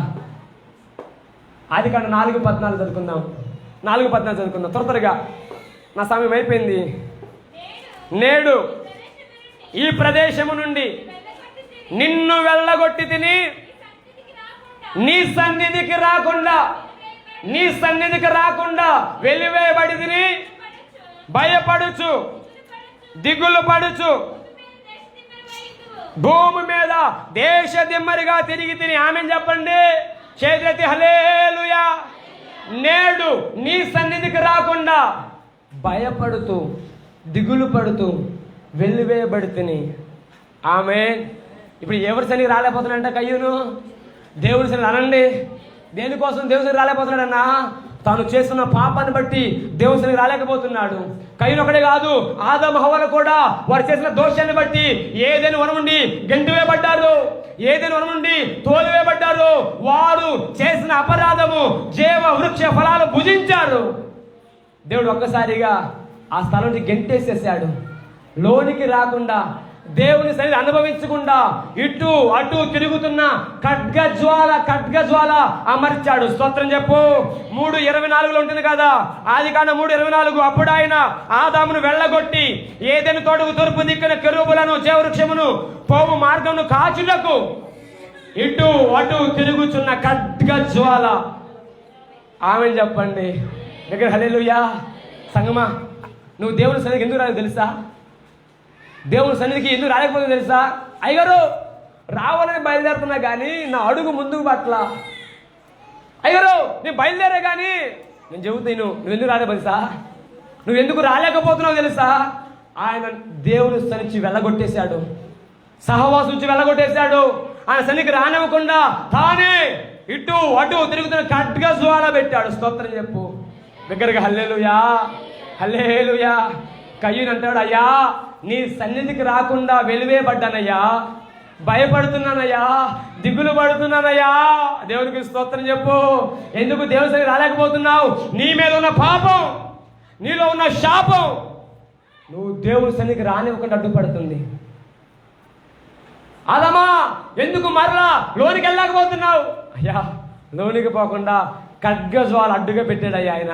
ఆదికాండం 4:14 చదువుకుందాం. 4:14 చదువుకుందాం త్వరగా, నా సమయం అయిపోయింది. నేడు ఈ ప్రదేశము నుండి నిన్ను వెళ్ళగొట్టి తిని నీ సన్నిధికి రాకుండా వెలివేయబడి తిని భయపడుచు దిగులు పడుచు భూమి మీద దేశ దిమ్మరిగా తిరిగి తిని. ఆమె చెప్పండి. చేతులెత్తి హల్లెలూయా. నేడు నీ సన్నిధికి రాకుండా భయపడుతూ దిగులు పడుతూ వెలివేయబడి తిని. ఆమె ఇప్పుడు ఎవరి సన్నిధికి రాలేకపోతున్నాడంట కయ్యూను? దేవుని సన్నిధి అనండి. దేనికోసం దేవుని సన్నిధికి రాలేకపోతున్నాడన్నా? తాను చేస్తున్న పాపాన్ని బట్టి దేవుని సన్నిధికి రాలేకపోతున్నాడు. కయ్యూను ఒకడే కాదు, ఆదాము హవ్వలు కూడా వారు చేసిన దోషాన్ని బట్టి ఏదైనా వనం నుండి గెంటివేయబడ్డారు, ఏదైనా వనం నుండి తోలివేయబడ్డారు. వారు చేసిన అపరాధము జీవ వృక్ష ఫలాలు భుజించారు. దేవుడు ఒక్కసారిగా ఆ స్థలం నుంచి గెంటేసేసాడు. లోనికి రాకుండా దేవుని సన్నిధి అనుభవించకుండా ఇటు అటు తిరుగుతున్న ఖడ్గజ్వాల అమర్చాడు. స్తోత్రం చెప్పు. 3:24 ఉంటుంది కదా, ఆదికాండం 3:24. అప్పుడు ఆయన ఆదామును వెళ్ళగొట్టి ఏదెను తోటకు తూర్పు దిక్కున కెరూబులను చేవృక్షమును పోవు మార్గమును కాచుటకు ఇటు అటు తిరుగుచున్న ఖడ్గజ్వాల. ఆమె చెప్పండి దగ్గర. హల్లెలూయా. సంగమా, నువ్వు దేవుని సన్నిధికి ఎందుకు రాలేదు తెలుసా? దేవుని సన్నిధికి ఎందుకు రాలేకపోతే తెలుసా? అయ్యగారు రావాలని బయలుదేరుతున్నా కానీ నా అడుగు ముందుకు పట్ల. అయ్యగారు నేను బయలుదేరా కానీ నేను చెబుతాను, నువ్వు ఎందుకు రాలే తెలుసా? నువ్వు ఎందుకు రాలేకపోతున్నావు తెలుసా? ఆయన దేవుని సన్నిధి వెళ్ళగొట్టేశాడు, సహవాసం నుంచి వెళ్ళగొట్టేశాడు. ఆయన సన్నిధికి రానివ్వకుండా తానే ఇటు అటు తిరుగుతున్న ఖడ్గజ్వాల పెట్టాడు. స్తోత్రం చెప్పు దగ్గరగా. హల్లెలూయా, హల్లెలూయా. కయ్యూను అంటాడు, అయ్యా నీ సన్నిధికి రాకుండా వెలివేయబడ్డానయ్యా, భయపడుతున్నానయ్యా, దిగులు పడుతున్నానయ్యా. దేవునికి స్తోత్రం చెప్పు. ఎందుకు దేవుని సన్నిధికి రాలేకపోతున్నావు? నీ మీద ఉన్న పాపం, నీలో ఉన్న శాపం నువ్వు దేవుని సన్నిధికి రానివ్వకుండా అడ్డుపడుతుంది. ఆదామా ఎందుకు మరలా లోనికి వెళ్ళలేకపోతున్నావు? అయ్యా లోనికి పోకుండా ఖడ్గజ్వాల అడ్డుగా పెట్టాడయ్యా ఆయన.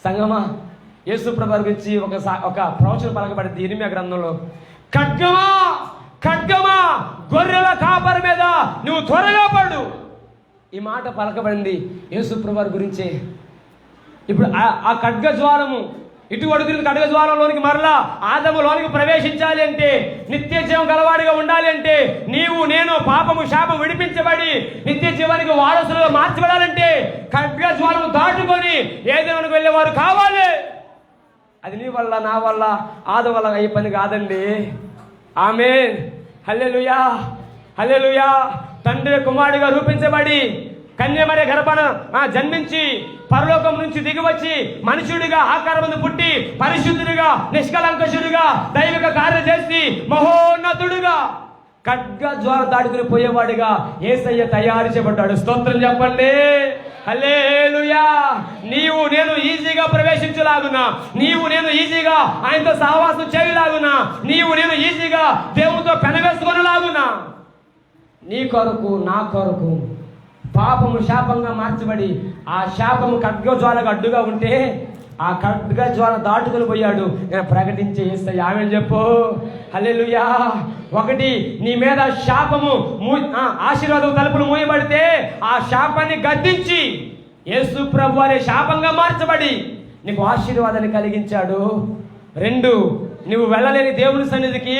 సంగమా, యేసు ప్రభువు గురించి ఒక ప్రవచన పలకబడింది ఇర్మీయా గ్రంథంలో. ఖడ్గమా ఖడ్గమా గొర్రెల కాపరి మీద నువ్వు త్వరగా పడు. ఈ మాట పలకబడింది యేసు ప్రభువు గురించే. ఇప్పుడు ఆ ఖడ్గజ్వాలము ఇటు అడుగుతుంది. ఖడ్గజ్వాలంలోనికి మరలా ఆదములోనికి ప్రవేశించాలి అంటే, నిత్య జీవం గలవాడిగా ఉండాలి అంటే, నీవు నేను పాపము శాపం విడిపించబడి నిత్య జీవానికి వారసులుగా మార్చబడాలంటే ఖడ్గజ్వాలము దాటుకొని ఏదేమనికి వెళ్ళేవారు కావాలి. అది నీ వల్ల నా వల్ల ఆదం వల్ల అయ్యే పని కాదండి. ఆమేన్. హల్లెలూయా, హల్లెలూయా. తండ్రి కుమారుడిగా రూపించబడి కన్యమర్య గర్భాన జన్మించి పరలోకం నుంచి దిగివచ్చి మనుషుడిగా ఆకారమందు పుట్టి పరిశుద్ధుడిగా నిష్కలంకషుడిగా దైవిక కార్యం చేసి మహోన్నతుడుగా ఖడ్గజ్వాల దాటుకుని పోయేవాడిగా యేసయ్య తయారు చేయబడ్డాడు. స్తోత్రం చెప్పండి. హల్లెలూయా. నీవు నేను ఈజీగా ప్రవేశించలాగునా, నీవు నేను ఈజీగా ఆయనతో సహవాసం చేయలాగునా, నీవు నేను ఈజీగా దేవునితో పెనవేసుకొనలాగునా, నీ కొరకు నా కొరకు పాపము శాపంగా మార్చబడి ఆ శాపము ఖడ్గజ్వాలకు అడ్డుగా ఉంటే ఆ ఖడ్గజ్వాల దాటుకుని పోయాడు. నేను ప్రకటించే యేసయ్య. ఆమేన్ చెప్పు. హల్లెలూయా. ఒకటి, నీ మీద శాపము ఆశీర్వాదం తలుపులు మూయబడితే ఆ శాపాన్ని గద్దించి యేసు ప్రభువు అనే శాపంగా మార్చబడి నీకు ఆశీర్వాదాన్ని కలిగించాడు. 2, నువ్వు వెళ్ళలేని దేవుని సన్నిధికి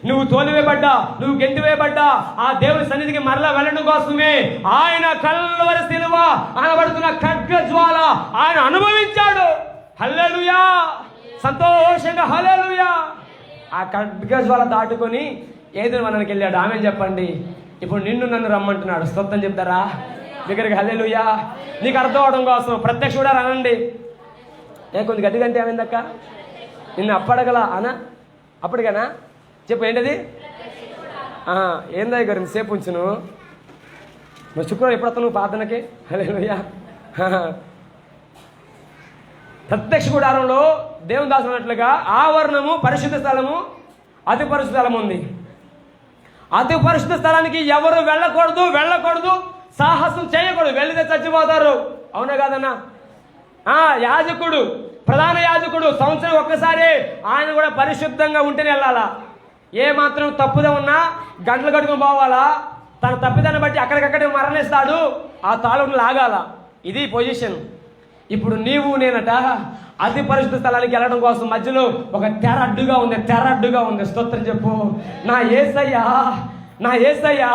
నువ్వు తోలివేయబడ్డా, నువ్వు గెంటివేయబడ్డా ఆ దేవుని సన్నిధికి మరలా వెళ్ళడం కోసమే ఆయన కల్వరి శిలువ అనబడుతున్న ఖడ్గజ్వాల ఆయన అనుభవించాడు. హల్లెలూయా. సంతోషంగా హల్లెలూయా. ఆ ఖడ్గజ్వాల దాటుకొని ఏదైనా మనకి వెళ్ళాడు. ఆమేన్ చెప్పండి. ఇప్పుడు నిన్ను నన్ను రమ్మంటున్నాడు. స్తోత్రం చెప్తారా దగ్గరికి? హల్లెలూయా. నీకు అర్థం అవడం కోసం ప్రత్యక్ష కూడా రానండి. కొంచెం గట్టిగా అంటే ఏమైందక్క? నిన్ను అప్పడగల అనా? అప్పటికేనా? చెప్పు ఏంటది? ఏందా గారు సేపు ఉంచును. మరి శుక్రవారం ఎప్పుడు వస్తావు నువ్వు ప్రార్థనకి? హల్లెలూయా. ప్రత్యక్ష గుడారంలో దేవుని దాసులు అన్నట్లుగా ఆవరణము పరిశుద్ధ స్థలము, అతి పరిశుద్ధ స్థలం ఉంది. అతి పరిశుద్ధ స్థలానికి ఎవరు వెళ్ళకూడదు, సాహసం చేయకూడదు. వెళితే చచ్చిపోతారు. అవునా కాదన్నా? యాజకుడు, ప్రధాన యాజకుడు సంవత్సరం ఒక్కసారి ఆయన కూడా పరిశుద్ధంగా ఉంటేనే వెళ్ళాలా. ఏ మాత్రం తప్పుదే ఉన్నా గంటలు కట్టుకొని పోవాలా. తన తప్పిదాన్ని బట్టి అక్కడికక్కడే మరణిస్తాడు. ఆ తాళం లాగాల. ఇది పొజిషన్. ఇప్పుడు నీవు నేనట అతి పరిశుద్ధ స్థలానికి వెళ్ళడం కోసం మధ్యలో ఒక తెర అడ్డుగా ఉంది. స్తోత్రం చెప్పు. నా యేసయ్యా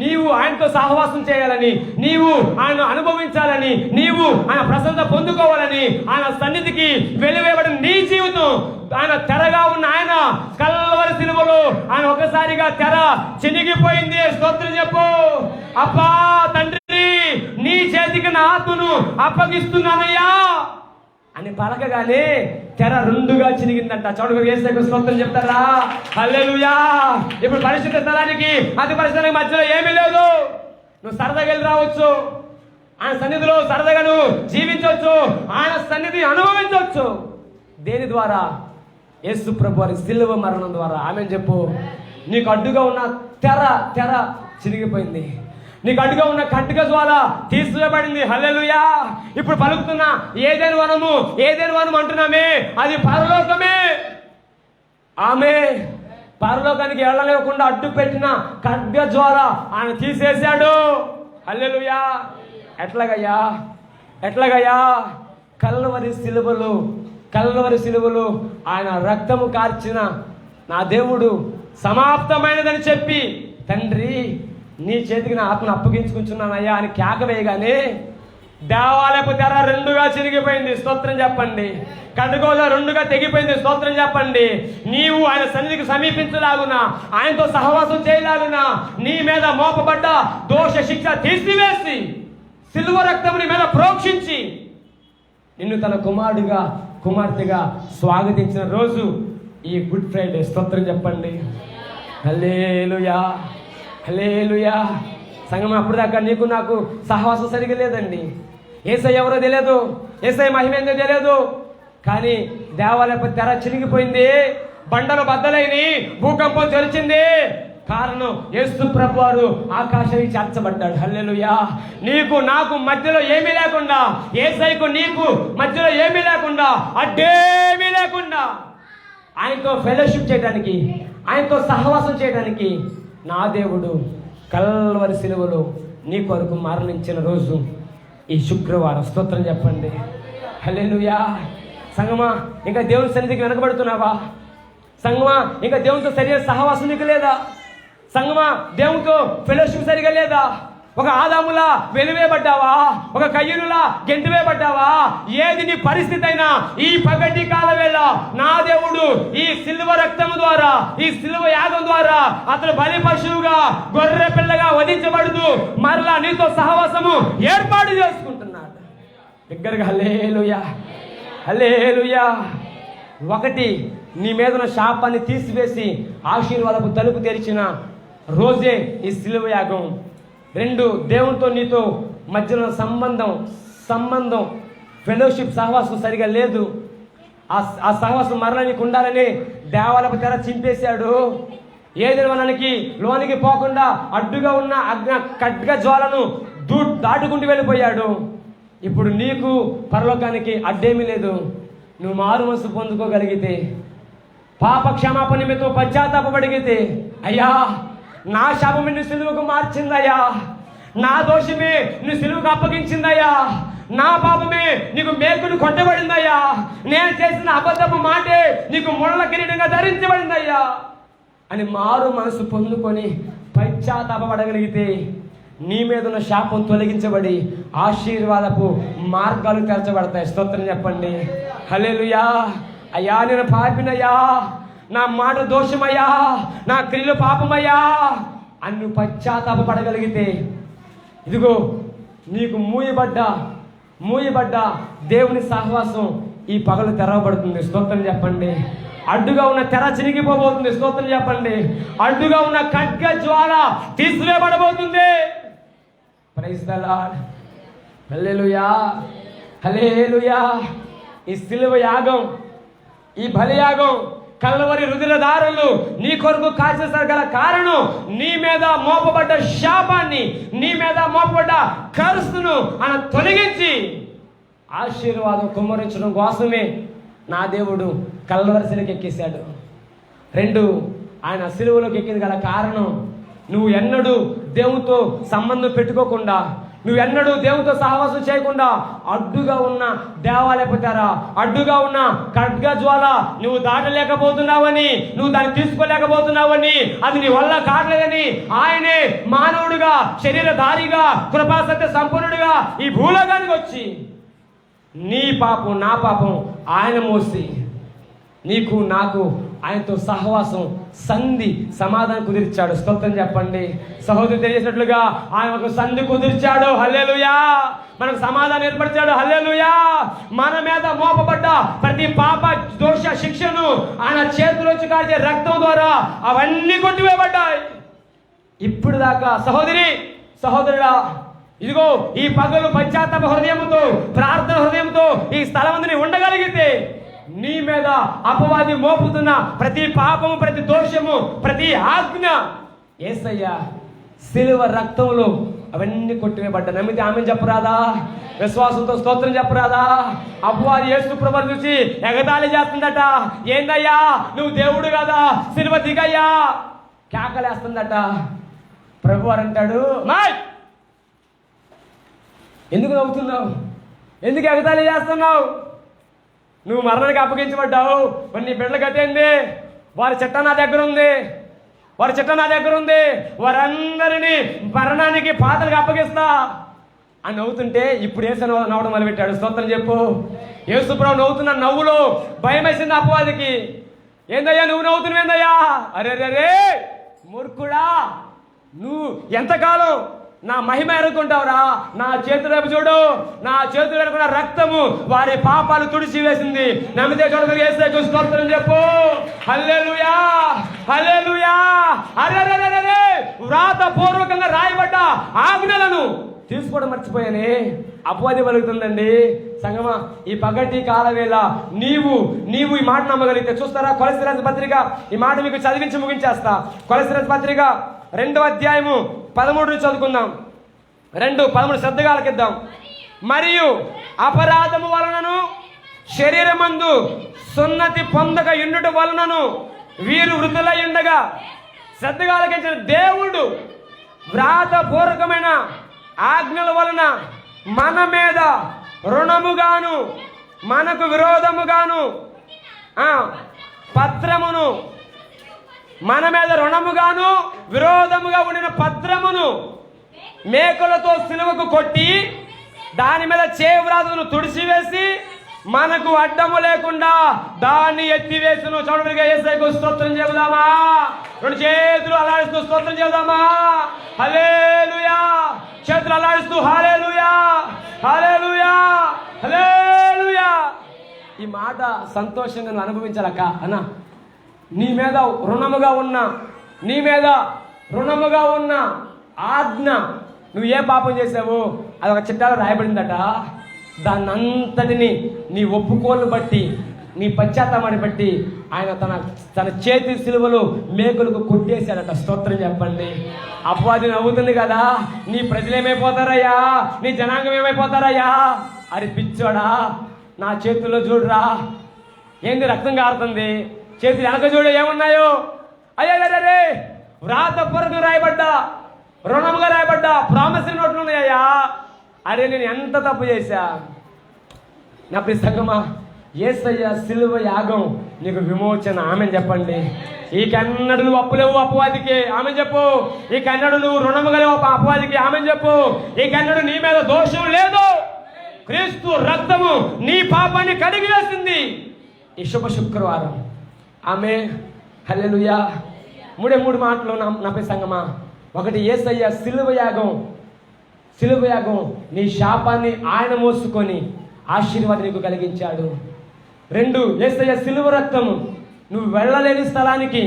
నీవు ఆయనతో సహవాసం చేయాలని, నీవు ఆయన అనుభవించాలని, నీవు ఆయన ప్రశంస పొందుకోవాలని ఆయన సన్నిధికి వెలివేయబడిన నీ జీవితం ఆయన తెరగా ఉన్న ఆయన కల్వరి శిలువలో ఆయన ఒకసారిగా తెర చినిగిపోయింది. స్తోత్రం చెప్పు. అబ్బా తండ్రి, నీ చేతికి నా ఆత్మను అప్పగిస్తున్నానయ్యా అని పలకగానే తెర 2గా చినిగిందంట. చౌడుకు యేసయ్యకు స్తోత్రం చెప్తారా? హల్లెలూయా. ఇప్పుడు పరిశుద్ధ స్థలానికి అతి పరిశుద్ధానికి మధ్యలో ఏమీ లేదు. నువ్వు సరదాగా వెళ్ళి రావచ్చు, ఆయన సన్నిధిలో సరదాగా నువ్వు జీవించవచ్చు, ఆయన సన్నిధి అనుభవించవచ్చు. దేని ద్వారా? యేసు ప్రభు వారి సిలువ మరణం ద్వారా. ఆమె చెప్పు. నీకు అడ్డుగా ఉన్న తెర చిరిగిపోయింది. నీకు అడ్డుగా ఉన్న ఖడ్గ జ్వాల తీసివేయబడింది. హల్లెలూయా. ఇప్పుడు పలుకుతున్నా ఏదైనా వనము అంటున్నామే, అది పరలోకమే. ఆమె పరలోకానికి వెళ్ళలేకుండా అడ్డు పెట్టిన ఖడ్గ జ్వాల ఆయన తీసేశాడు. హల్లెలూయా. ఎట్లాగయ్యా? కల్వరి సిలువలు ఆయన రక్తము కార్చిన నా దేవుడు సమాప్తమైనదని చెప్పి, తండ్రి నీ చేతికి నా ఆత్మను అప్పగించుకుంటున్నానయ్యా అని కేక వేయగానే దేవాలయపు తెర రెండుగా చిరిగిపోయింది. స్తోత్రం చెప్పండి. కడుగోల రెండుగా తెగిపోయింది. స్తోత్రం చెప్పండి. నీవు ఆయన సన్నిధికి సమీపించలాగునా, ఆయనతో సహవాసం చేయలాగునా, నీ మీద మోపబడ్డ దోష శిక్ష తీసివేసి సిలువ రక్తము నీ మీద ప్రోక్షించి నిన్ను తన కుమార్తెగా స్వాగతించిన రోజు ఈ గుడ్ ఫ్రైడే. స్తోత్రం చెప్పండి. హల్లెలూయా. సంగమం అప్పటిదాకా నీకు నాకు సహవాసం సరిగా లేదండి. యేసయ్య ఎవరో తెలియదు, యేసయ్య మహిమ ఏందో తెలియదు. కానీ దేవాలయపు తెర చిరిగిపోయింది, బండలు బద్దలైని, భూకంపం తెరిచింది. కారణం యేసు ప్రభు వారు ఆకాశానికి చేర్చబడ్డాడు. హల్లెలూయా. నీకు నాకు మధ్యలో ఏమీ లేకుండా, యేసయ్యకు నీకు మధ్యలో ఏమీ లేకుండా, అడ్డేమీ లేకుండా ఆయనతో ఫెలోషిప్ చేయడానికి, ఆయనతో సహవాసం చేయడానికి నా దేవుడు కల్వరి సిలువలో నీ కొరకు మరణించిన రోజు ఈ శుక్రవారం. స్తోత్రం చెప్పండి. హల్లెలూయా. సంగమా, ఇంకా దేవుని సన్నిధికి వెనకబడుతున్నావా? సంగమా, ఇంకా దేవునితో సరైన సహవాసం నీకు లేదా? సంగమా, దేవునితో ఫెలోషిప్ సరిగా లేదా? ఒక ఆదాములా వెలివేయబడ్డావా? ఒక కయ్యూరులా గెంటివేయబడ్డావా? ఏది నీ పరిస్థితి అయినా ఈ పగటి కాల వేళ నా దేవుడు ఈ సిలువ రక్తము ద్వారా, ఈ సిలువ యాగం ద్వారా అతను బలి పశువుగా, గొర్రె పిల్లగా వధించబడుతూ మరలా నీతో సహవాసము ఏర్పాటు చేసుకుంటున్నాడు. దగ్గరగా హల్లెలూయా. ఒకటి, నీ మీద ఉన్న శాపాన్ని తీసివేసి ఆశీర్వాదపు తలుపు తెరిచిన రోజే ఈ సిలువ యాగం. 2, దేవునితో నీతో మధ్యలో సంబంధం ఫెలోషిప్ సహవాసం సరిగా లేదు. ఆ సహవాసం మరలా నీకు ఉండాలని దేవాలయపు తెర చింపేశాడు. ఏదేమనకి లోనికి పోకుండా అడ్డుగా ఉన్న ఖడ్గ జ్వాలను దాటుకుంటూ వెళ్ళిపోయాడు. ఇప్పుడు నీకు పరలోకానికి అడ్డేమీ లేదు. నువ్వు మారు మనసు పొందుకోగలిగితే, పాప క్షమాపణ నిమిత్తం పశ్చాత్తాపడిగితే, అయ్యా నా శాపమే నీ సిలువకు మార్చిందయ్యా, నా దోషమే నీ సిలువకు అప్పగించిందయ్యా, నా పాపమే నీకు మేకుడు కొట్టబడిందయ్యా, నేను చేసిన అబద్ధపు మాటే నీకు ముళ్ళ కిరీటంగా ధరించబడిందయ్యా అని మారు మనసు పొందుకొని పశ్చాత్తాపడగలిగితే నీ మీద ఉన్న శాపం తొలగించబడి ఆశీర్వాదపు మార్గాలు తెరచబడతాయి. స్తోత్రం చెప్పండి. హల్లెలూయా. అయ్యా నేను పాపినయ్యా, నా మాట దోషమయ్యా, నా క్రియలు పాపమయ్యా అని నువ్వు పశ్చాత్తాపడగలిగితే, ఇదిగో నీకు మూయబడ్డ దేవుని సహవాసం ఈ పగలు తెరవబడుతుంది. స్తోత్రం చెప్పండి. అడ్డుగా ఉన్న తెర చిరిగిపోబోతుంది. స్తోత్రం చెప్పండి. అడ్డుగా ఉన్న ఖడ్గ జ్వాల తీసివేయబడబోతుంది. Praise the Lord. హల్లెలూయా. ఈ సిలువ యాగం, ఈ బలియాగం, కల్వరి రుధిరధారలు నీ కొరకు కాచేసారు గల కారణం, నీ మీద మోపబడ్డ శాపాన్ని, నీ మీద మోపబడ్డ కరుస్తును ఆయన తొలగించి ఆశీర్వాదం కుమ్మరించడం కోసమే నా దేవుడు కల్వరి శిలువకి ఎక్కేశాడు. 2, ఆయన సిలువలోకి ఎక్కింది గల కారణం, నువ్వు ఎన్నడూ దేవునితో సంబంధం పెట్టుకోకుండా, నువ్వు ఎన్నడూ దేవునితో సహవాసం చేయకుండా అడ్డుగా ఉన్న దేవాలయపు తెర, అడ్డుగా ఉన్న ఖడ్గ జ్వాల నువ్వు దాటలేకపోతున్నావని, నువ్వు దాన్ని తీసుకోలేకపోతున్నావని, అది నీ వల్ల కావట్లేదని ఆయనే మానవుడిగా, శరీరధారిగా, కృపాసత్య సంపన్నుడిగా ఈ భూలోకానికి వచ్చి నీ పాపం నా పాపం ఆయన మోసి నీకు నాకు ఆయనతో సహవాసం సమాధానం కుదిర్చాడు. స్తోత్రం చెప్పండి. సహోదరు తెలియజేసినట్లుగా ఆయన ఒక సంధి కుదిర్చాడు. హల్లెలూయా. మనకు సమాధానం ఏర్పరిచాడు. హల్లెలూయా. మన మీద మోపబడ్డ ప్రతి పాప దోష శిక్షను ఆయన చేతిలోంచి కాల్చే రక్తం ద్వారా అవన్నీ కొట్టివేయబడ్డాయి. ఇప్పుడు దాకా సహోదరుడా, ఇదిగో ఈ పగలు పశ్చాత్తాప హృదయంతో, ప్రార్థన హృదయంతో ఈ స్థలం ఉండగలిగితే నీ మీద అపవాది మోపుతున్న ప్రతి పాపము, ప్రతి దోషము, ప్రతి ఆజ్ఞ యేసయ్య సిలువ రక్తంలో అవన్నీ కొట్టివేయబడ్డా. నమ్మితే ఆమె చెప్పరాదా? విశ్వాసంతో స్తోత్రం చెప్పరాదా? అపవాది యేసు ప్రభువును చూసి ఎగతాళి చేస్తుందట. ఏందయ్యా నువ్వు దేవుడు కదా, సిలువ దిగయ్యా కేకలేస్తుందట. ప్రభువారు అంటాడు, మాయ్ ఎందుకు నవ్వుతున్నావు? ఎందుకు ఎగతాళి చేస్తున్నావు? నువ్వు మరణానికి అప్పగించబడ్డావు. మరి నీ బిడ్డల గతి ఏంది? వారి చట్టం నా దగ్గర ఉంది, వారి చట్టం నా దగ్గర ఉంది. వారందరినీ మరణానికి పాతలకు అప్పగిస్తా అని నవ్వుతుంటే ఇప్పుడు యేసు నవ్వడం మొదలుపెట్టాడు. స్తోత్రం చెప్పు. యేసుప్రభు నవ్వుతున్న నవ్వులో భయం వేసింది అపవాదికి. ఏందయ్యా నువ్వు నవ్వుతున్నావేందయ్యా? అరే రే మూర్ఖుడా, నువ్వు ఎంతకాలం నా మహిమ ఎరుకుంటావురా? నా చేతులు వైపు చూడు, నా చేతులు ఎరుకున్న రక్తము వారి పాపాలు తుడిచి వేసింది. నమ్మితే చూడదు యేసుకు స్తోత్రం చెప్పు. హల్లెలూయా, హల్లెలూయా. అరెరెరెరె వ్రాత పూర్వకంగా రాయబడ్డ ఆజ్ఞలను తీసుకోవడం మర్చిపోయానే. అపవాది పలుకుతుందండి. సంగమా, ఈ పగటి కాలవేళ నీవు ఈ మాట నమ్మగలిగితే చూస్తారా? కొలస్సీ రాసిన పత్రిక, ఈ మాట మీకు చదివించి ముగించేస్తా. కొలస్సీ రాసిన పత్రిక 2వ అధ్యాయము 13 చదువుకుందాం. 2:13 శ్రద్ధగా ఆలకిద్దాం. మరియు అపరాధము వలనను శరీరమందు సున్నతి పొందక యుండుట వలనను వీరు వృద్ధులై ఉండగా, శ్రద్ధగా ఆలకించిన దేవుడు వ్రాతపూర్వకమైన ఆజ్ఞల వలన మన మీద రుణముగాను మనకు విరోధముగాను పత్రమును, మన మీద రుణముగాను విరోధముగా ఉండిన పత్రమును మేకులతో సిలువకు కొట్టి దాని మీద చేవ్రాతను తుడిచివేసి మనకు అడ్డము లేకుండా దాన్ని ఎత్తివేసును. చూడగా యేసయ్యకు స్తోత్రం చెబుదామా? 2 చేతులు అలాడిస్తూ స్తోత్రం చెబుదామా? హల్లెలూయా. చేతులు అలాడిస్తూ హల్లెలూయా, హల్లెలూయా, హల్లెలూయా. ఈ మాట సంతోషంగా నువ్వు అనుభవించాలక్క. అన్న, నీ మీద రుణముగా ఉన్న ఆజ్ఞ, నువ్వు ఏ పాపం చేసావు అది ఒక చిట్టాలో రాయబడిందట. దాన్నంతటిని నీ ఒప్పుకోలు బట్టి, నీ పశ్చాత్తాపాన్ని బట్టి ఆయన తన చేతి సిలువలో మేకులకు కొట్టేశాడట. స్తోత్రం చెప్పండి. అపవాది నవ్వుతుంది కదా, నీ ప్రజలు ఏమైపోతారయ్యా, నీ జనాంగం ఏమైపోతారయ్యా? అరే పిచ్చోడా, నా చేతుల్లో చూడరా, ఏంది రక్తం కారుతుంది, చేతులు వెనక చూడు ఏమున్నాయో. అయ్యే వ్రాతపూర్వకంగా రాయబడ్డా, రుణముగా రాయబడ్డా ప్రామిసరీ నోట్లు ఉన్నాయ్యా. అరే నేను ఎంత తప్పు చేశా? నా ప్రియ సంగమా, యేసయ్య సిలువ యాగం నీకు విమోచన. ఆమెను చెప్పండి. ఈ కన్నడు నువ్వు అప్పులేవు అపవాదికి, ఆమెను చెప్పు. ఈ కన్నడు నువ్వు రుణము గలేవు అపవాదికి, ఆమెను చెప్పు. ఈ కన్నడు నీ మీద దోషం లేదు, క్రీస్తు రక్తము నీ పాపాన్ని కడిగి వేసింది ఈ శుభ శుక్రవారం. ఆమె హల్లెలూయా. 3 మాటలు నా ప్రియ సంగమా. 1, యేసయ్య సిలువ యాగం నీ శాపాన్ని ఆయన మోసుకొని ఆశీర్వాదం నీకు కలిగించాడు. 2, యేసయ్య సిలువ రక్తము నువ్వు వెళ్ళలేని స్థలానికి,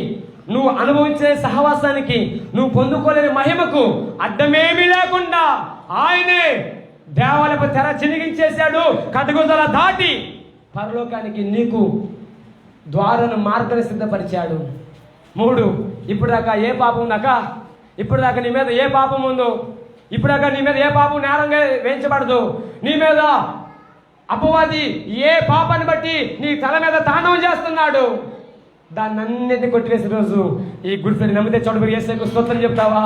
నువ్వు అనుభవించే సహవాసానికి, నువ్వు పొందుకోలేని మహిమకు అడ్డమేమీ లేకుండా ఆయనే దేవాలయపు తెర చినిగించేశాడు. కట్టుగుదల దాటి పరలోకానికి నీకు ద్వారను మార్గాన్ని సిద్ధపరిచాడు. 3, ఇప్పుడు దాకా ఏ పాపం ఉందాక, ఇప్పుడు దాకా నీ మీద ఏ పాపం ఉందో, ఇప్పుడు దాకా నీ మీద ఏ పాపం నేరంగా వేయించబడదు, నీ మీద అపవాది ఏ పాపాన్ని బట్టి నీ తల మీద తాండవం చేస్తున్నాడు, దాన్ని అన్నిటిని కొట్టివేసిన రోజు ఈ గుడ్ ఫ్రైడే. నమ్మితే చూడబోయి యేసయ్యకు స్తోత్రం చెప్తావా?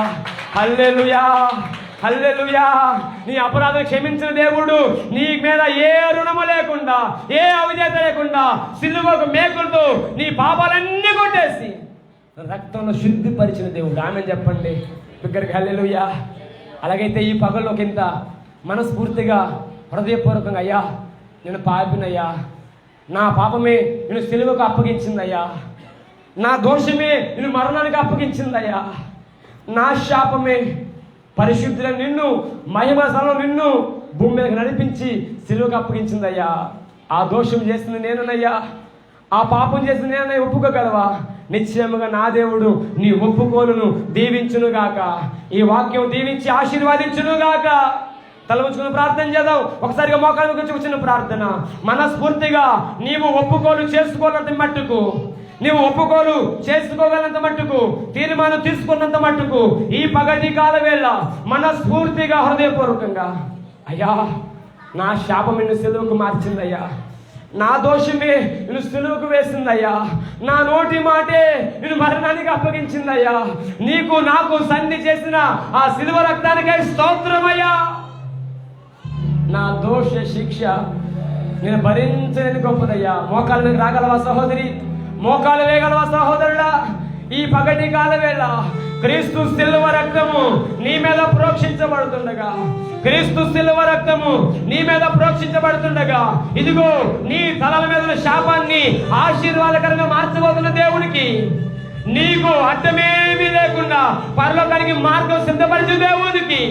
హల్లెలూయా, హల్లెలూయా. నీ అపరాధం క్షమించిన దేవుడు నీ మీద ఏ రుణము లేకుండా, ఏ అవిధేయత లేకుండా సిలువకు మేకులతో నీ పాపాలన్నీ కొట్టేసి రక్తంలో శుద్ధిపరిచిన దేవుడు. ఆమె చెప్పండి దగ్గరికి. హల్లెలూయా. అలాగైతే ఈ పగల్లోకి ఇంత మనస్ఫూర్తిగా హృదయపూర్వకంగా, అయ్యా నేను పాపినయ్యా, నా పాపమే నేను సిలువకు అప్పగించిందయ్యా, నా దోషమే నేను మరణానికి అప్పగించిందయ్యా, నా శాపమే పరిశుద్ధుల నిన్ను, మహిమ స్థలంలో నిన్ను భూమి మీదకి నడిపించి సిలువకు అప్పగించిందయ్యా. ఆ దోషం చేసింది నేనునయ్యా, ఆ పాపం చేసింది నేనయ్యా. ఒప్పుకోగలవా? నిశ్చయముగా నా దేవుడు నీ ఒప్పుకోలును దీవించునుగాక. ఈ వాక్యం దీవించి ఆశీర్వాదించునుగాక. తల ఉంచుకుని ప్రార్థన చేద్దాం. ఒకసారిగా మోకాళ్ళ గురించి వచ్చిన ప్రార్థన. మనస్ఫూర్తిగా నీవు ఒప్పుకోలు చేసుకోనంత మట్టుకు, నీవు ఒప్పుకోలు చేసుకోగలంత మట్టుకు, తీర్మానం తీసుకున్నంత మట్టుకు ఈ పగటి కాల వేళ మనస్ఫూర్తిగా హృదయపూర్వకంగా, అయ్యా నా శాపం నిన్ను సిలువకు మార్చిందయ్యా, నా దోషమే నిన్ను సిలువకు వేసిందయ్యా, నా నోటి మాటే నిన్ను మరణానికి అప్పగించిందయ్యా, నీకు నాకు సంధి చేసిన ఆ సిలువ రక్తానికై స్తోత్రమయ్యా. నా దోష శిక్ష నేను భరించలేని గొప్పదయ్యా. మోకాళ్ళ మీద రాగలవా సహోదరి? మోకాలు వేయగలవా సహోదరుడా? ఈ పగటి కాల వేళ క్రీస్తు సిలువ రక్తము నీ మీద ప్రోక్షించబడుతుండగా, క్రీస్తు సిలువ రక్తము నీ మీద ప్రోక్షించబడుతుండగా, ఇదిగో నీ తలల మీద శాపాన్ని ఆశీర్వాదకరంగా మార్చబోతున్న దేవునికి నీకు అడ్డమేమీ లేకుండా పరలోకానికి మార్గం సిద్ధపరిచే దేవునికి,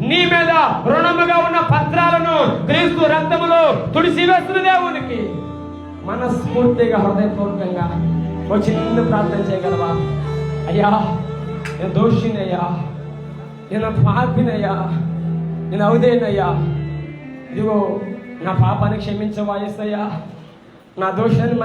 నీ మీద రుణముగా ఉన్న పత్రాలను క్రీస్తు రక్తములో తుడిసివేస్తున్న దేవునికి మనస్ఫూర్తిగా హృదయపూర్వకంగా ఒక చిన్న ప్రార్థన చేయగలవా? అయ్యా నేను దోషినయ్యా, నేను పాపినయ్యా, నేను అవుదేనయ్యా, ఇదిగో నా పాపాన్ని క్షమించవా యేసయ్యా, నా దోషాన్ని